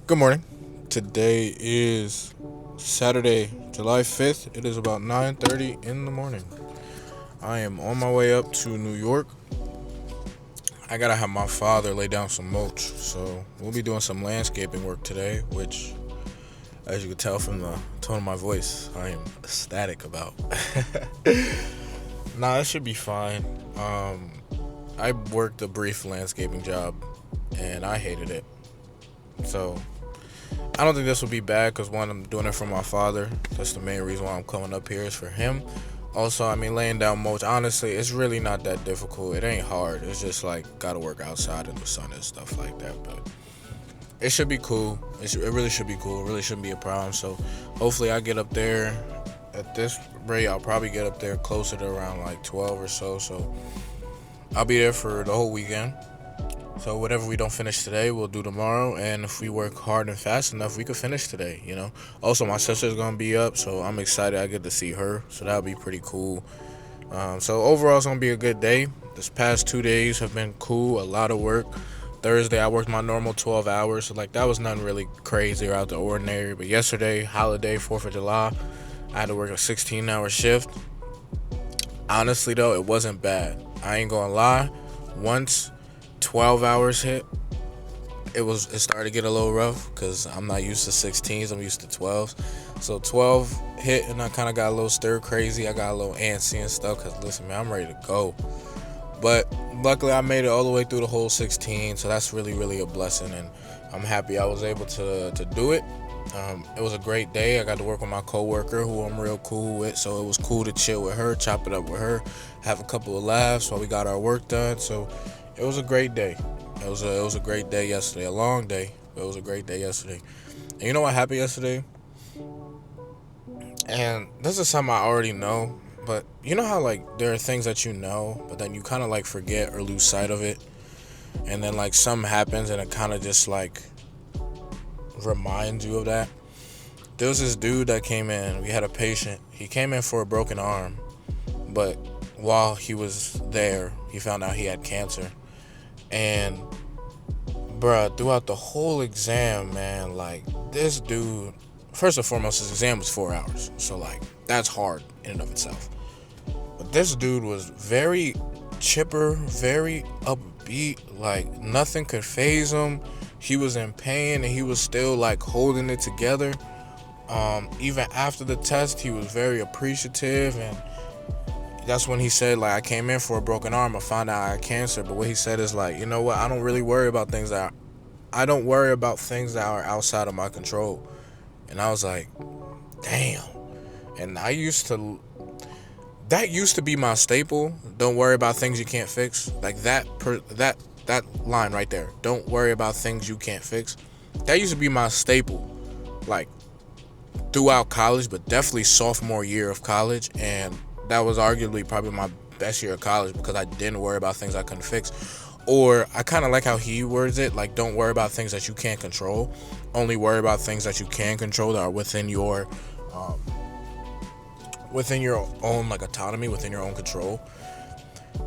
Good morning. Today is Saturday, July 5th. It is about 9:30 in the morning. I am on my way up to New York. I gotta have my father lay down some mulch, so we'll be doing some landscaping work today, which, as you can tell from the tone of my voice, I am ecstatic about. Nah, it should be fine. I worked a brief landscaping job, and I hated it. So I don't think this will be bad because one, I'm doing it for my father. That's the main reason why I'm coming up here is for him. Also, I mean, laying down mulch, honestly, it's really not that difficult. It ain't hard. It's just like gotta work outside in the sun and stuff like that. But it should be cool. It really should be cool. It really shouldn't be a problem. So hopefully, I get up there. At this rate, I'll probably get up there closer to around like 12 or so. So I'll be there for the whole weekend. So whatever we don't finish today, we'll do tomorrow. And if we work hard and fast enough, we could finish today. Also, my sister's gonna be up, so I'm excited. I get to see her, so that'll be pretty cool. So overall, it's gonna be a good day. This past 2 days have been cool. A lot of work. Thursday, I worked my normal 12 hours, so like that was nothing really crazy or out the ordinary. But yesterday, holiday, 4th of July, I had to work a 16-hour shift. Honestly, though, it wasn't bad. I ain't gonna lie. Once 12 hours hit, it started to get a little rough because I'm not used to 16s. I'm used to 12s. So 12 hit and I kind of got a little stir crazy. I got a little antsy and stuff because listen, man, I'm ready to go. But luckily, I made it all the way through the whole 16. So that's really, really a blessing, and I'm happy I was able to do it. It was a great day. I got to work with my coworker, who I'm real cool with. So it was cool to chill with her, chop it up with her, have a couple of laughs while we got our work done. So it was a great day. It was a great day yesterday. A long day, but it was a great day yesterday. And you know what happened yesterday? And this is something I already know, but you know how like there are things that you know, but then you kind of like forget or lose sight of it, and then like something happens and it kind of just like reminds you of that. There was this dude that came in. We had a patient. He came in for a broken arm, but while he was there, he found out he had cancer. And bruh, throughout the whole exam, man, like this dude, first and foremost, his exam was 4 hours. So like that's hard in and of itself. But this dude was very chipper, very upbeat, like nothing could phase him. He was in pain and he was still like holding it together. Even after the test, he was very appreciative, and that's when he said, like, I came in for a broken arm, I found out I had cancer. But what he said is like, you know what, I don't really worry about things that I don't worry about things that are outside of my control. And I was like, damn. And that used to be my staple. Don't worry about things you can't fix. Like that line right there. Don't worry about things you can't fix. That used to be my staple. Like throughout college, but definitely sophomore year of college, and that was arguably probably my best year of college because I didn't worry about things I couldn't fix. Or I kind of like how he words it, like don't worry about things that you can't control. Only worry about things that you can control that are um, within your own like autonomy, within your own control.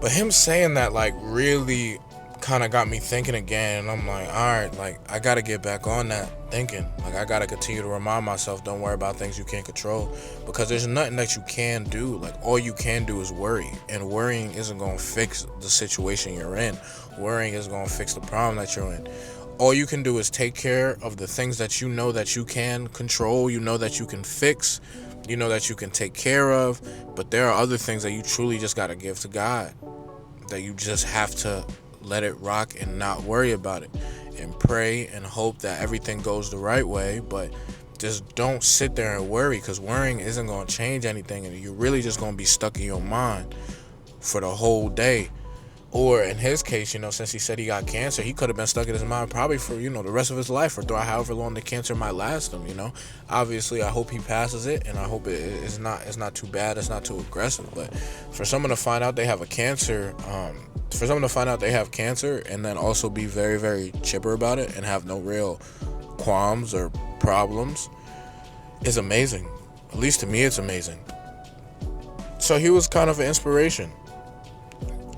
But him saying that like really kind of got me thinking again, and I'm like, all right, like I gotta get back on that thinking. Like I gotta continue to remind myself, don't worry about things you can't control, because there's nothing that you can do. Like all you can do is worry, and worrying isn't gonna fix the situation you're in. Worrying isn't gonna fix the problem that you're in. All you can do is take care of the things that you know that you can control, you know that you can fix, you know that you can take care of. But there are other things that you truly just gotta give to God, that you just have to let it rock and not worry about it, and pray and hope that everything goes the right way. But just don't sit there and worry, because worrying isn't going to change anything, and you're really just going to be stuck in your mind for the whole day. Or in his case, since he said he got cancer, he could have been stuck in his mind probably for, the rest of his life, or throughout however long the cancer might last him. Obviously, I hope he passes it, and I hope it's not too bad, it's not too aggressive. But for someone to find out they have a cancer, for someone to find out they have cancer and then also be very, very chipper about it and have no real qualms or problems is amazing. At least to me, it's amazing. So he was kind of an inspiration,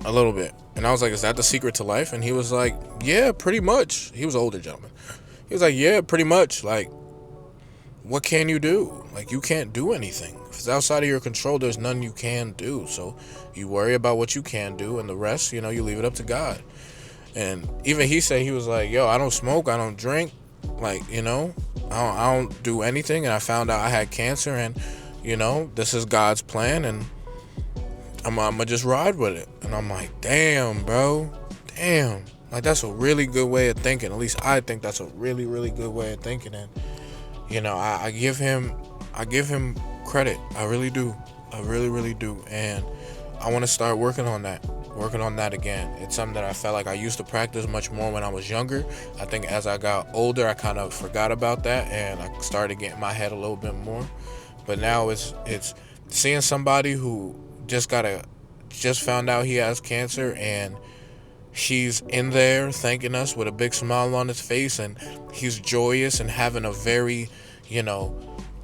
a little bit. And I was like, is that the secret to life? And he was like, yeah, pretty much. He was an older gentleman. He was like, yeah, pretty much. Like, what can you do? Like, you can't do anything. If it's outside of your control, there's none you can do. So you worry about what you can do, and the rest, you leave it up to God. And even he said, he was like, yo, I don't smoke, I don't drink, like, I don't do anything. And I found out I had cancer, and this is God's plan, and I'm gonna just ride with it. And I'm like, damn, bro, damn. Like, that's a really good way of thinking. At least I think that's a really, really good way of thinking. And I give him credit. I really do. I really, really do. And I want to start working on that again. It's something that I felt like I used to practice much more when I was younger. I think as I got older, I kind of forgot about that, and I started getting my head a little bit more. But now it's seeing somebody who just found out he has cancer, and he's in there thanking us with a big smile on his face, and he's joyous and having a very, you know,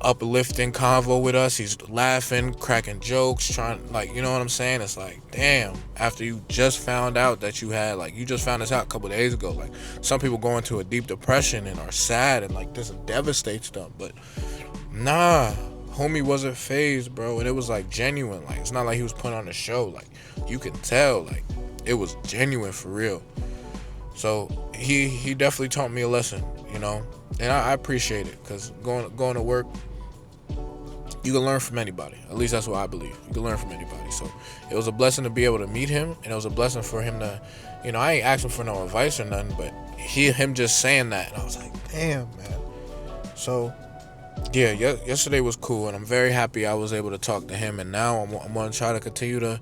uplifting convo with us. He's laughing, cracking jokes, trying, like, you know what I'm saying? It's like, damn, after you just found out that you just found this out a couple of days ago. Like, some people go into a deep depression and are sad, and like this devastates them. But nah, homie wasn't phased, bro, and it was like genuine. Like, it's not like he was putting on a show. Like, you can tell, like, it was genuine for real. So he definitely taught me a lesson, and I appreciate it, because going to work, you can learn from anybody. At least that's what I believe. You can learn from anybody. So it was a blessing to be able to meet him, and it was a blessing for him to, I ain't asking for no advice or nothing, but him just saying that, and I was like, damn, man. So yeah, yesterday was cool, and I'm very happy I was able to talk to him, and now I'm going to try to continue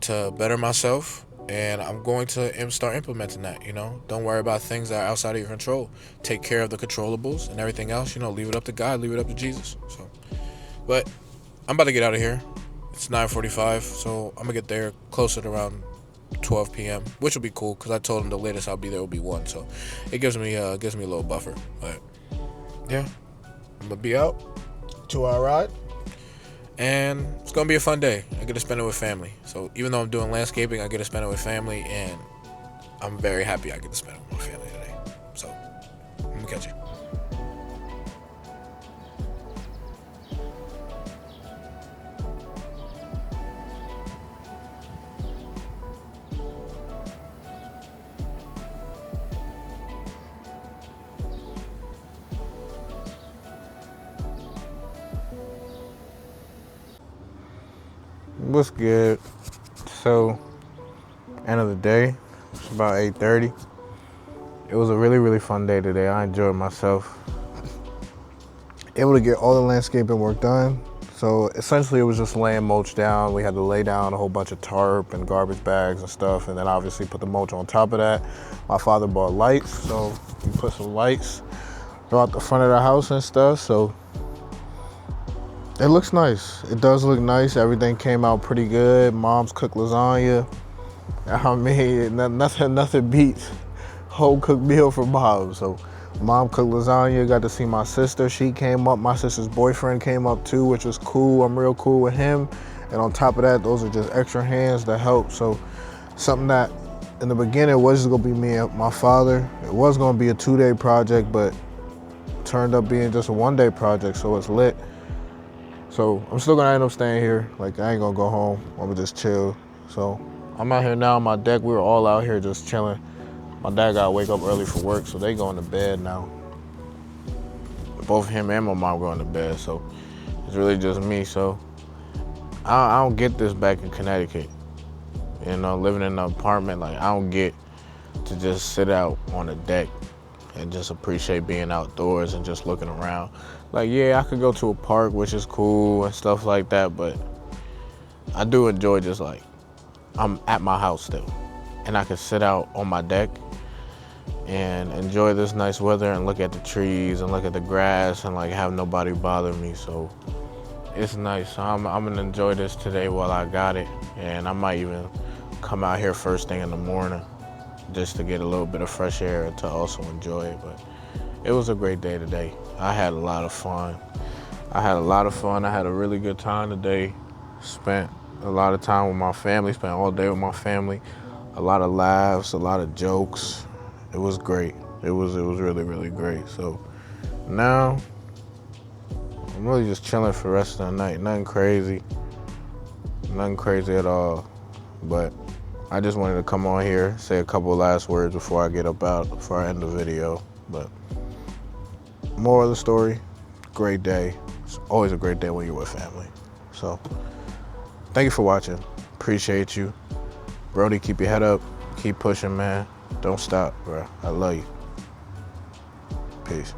to better myself, and I'm going to start implementing that. Don't worry about things that are outside of your control. Take care of the controllables, and everything else, leave it up to God, leave it up to Jesus. So, but I'm about to get out of here. It's 9:45, so I'm gonna get there closer to around 12 p.m., which will be cool, because I told him the latest I'll be there will be 1, so it gives me a little buffer. But yeah, I'm gonna be out, 2-hour ride, and it's gonna be a fun day. I get to spend it with family. So even though I'm doing landscaping, I get to spend it with family, and I'm very happy I get to spend it with my family today. So I'm gonna catch you. What's good? So, end of the day, it's about 8:30. It was a really, really fun day today. I enjoyed myself. Able to get all the landscaping work done. So essentially it was just laying mulch down. We had to lay down a whole bunch of tarp and garbage bags and stuff, and then obviously put the mulch on top of that. My father bought lights, so we put some lights throughout the front of the house and stuff. So it looks nice. It does look nice. Everything came out pretty good. Mom's cooked lasagna. I mean, nothing beats home cooked meal for Mom. So Mom cooked lasagna. Got to see my sister. She came up. My sister's boyfriend came up too, which was cool. I'm real cool with him. And on top of that, those are just extra hands to help. So something that in the beginning was just gonna be me and my father. It was gonna be a 2-day project, but turned up being just a 1-day project. So it's lit. So I'm still gonna end up staying here. Like, I ain't gonna go home. I'm gonna just chill. So I'm out here now on my deck. We were all out here just chilling. My dad gotta wake up early for work, so they going to bed now. Both him and my mom going to bed, so it's really just me. So I don't get this back in Connecticut. Living in an apartment, like, I don't get to just sit out on the deck and just appreciate being outdoors and just looking around. Like, yeah, I could go to a park, which is cool and stuff like that, but I do enjoy just, like, I'm at my house still, and I can sit out on my deck and enjoy this nice weather and look at the trees and look at the grass and, like, have nobody bother me. So it's nice. So I'm gonna enjoy this today while I got it, and I might even come out here first thing in the morning just to get a little bit of fresh air and to also enjoy it. But it was a great day today. I had a lot of fun. I had a really good time today. Spent a lot of time with my family, spent all day with my family. A lot of laughs, a lot of jokes. It was great. It was really, really great. So now I'm really just chilling for the rest of the night. Nothing crazy at all. But I just wanted to come on here, say a couple last words before I get up out, before I end the video. But moral of the story, great day. It's always a great day when you're with family. So thank you for watching. Appreciate you. Brody, keep your head up. Keep pushing, man. Don't stop, bro. I love you. Peace.